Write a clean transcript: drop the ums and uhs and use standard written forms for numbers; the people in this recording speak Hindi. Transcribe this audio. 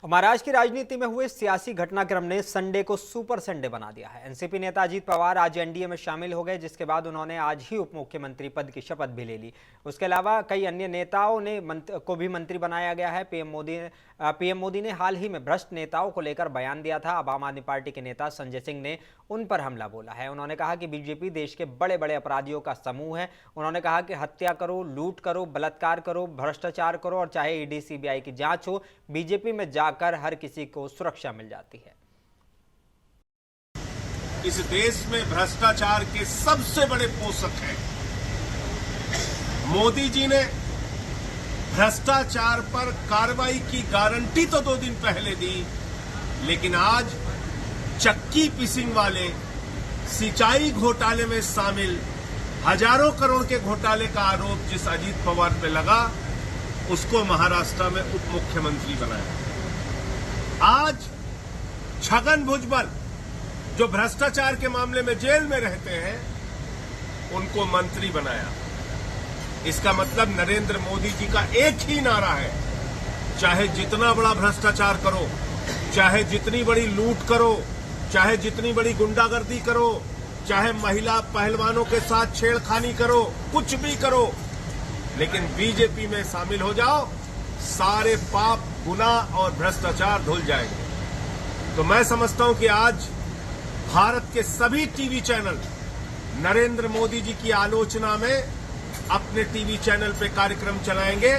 महाराष्ट्र की राजनीति में हुए सियासी घटनाक्रम ने संडे को सुपर संडे बना दिया है। एनसीपी नेता अजीत पवार आज एनडीए में शामिल हो गए, जिसके बाद उन्होंने आज ही उप मुख्यमंत्री पद की शपथ भी ले ली। उसके अलावा कई अन्य नेताओं को भी मंत्री बनाया गया है। पीएम मोदी ने हाल ही में भ्रष्ट नेताओं को लेकर बयान दिया था। अब आम आदमी पार्टी के नेता संजय सिंह ने उन पर हमला बोला है। उन्होंने कहा कि बीजेपी देश के बड़े बड़े अपराधियों का समूह है। उन्होंने कहा कि हत्या करो, लूट करो, बलात्कार करो, भ्रष्टाचार करो और चाहे ईडी सीबीआई की जांच हो, बीजेपी में जाकर हर किसी को सुरक्षा मिल जाती है। इस देश में भ्रष्टाचार के सबसे बड़े पोषक हैं। मोदी जी ने भ्रष्टाचार पर कार्रवाई की गारंटी तो 2 दिन पहले दी, लेकिन आज चक्की पिसिंग वाले, सिंचाई घोटाले में शामिल हजारों करोड़ के घोटाले का आरोप जिस अजीत पवार पे लगा, उसको महाराष्ट्र में उप मुख्यमंत्री बनाया। आज छगन भुजबल जो भ्रष्टाचार के मामले में जेल में रहते हैं, उनको मंत्री बनाया। इसका मतलब नरेंद्र मोदी जी का एक ही नारा है, चाहे जितना बड़ा भ्रष्टाचार करो, चाहे जितनी बड़ी लूट करो, चाहे जितनी बड़ी गुंडागर्दी करो, चाहे महिला पहलवानों के साथ छेड़खानी करो, कुछ भी करो, लेकिन बीजेपी में शामिल हो जाओ, सारे पाप, गुनाह और भ्रष्टाचार धुल जाएंगे। तो मैं समझता हूं कि आज भारत के सभी टीवी चैनल नरेंद्र मोदी जी की आलोचना में अपने टीवी चैनल पे कार्यक्रम चलाएंगे।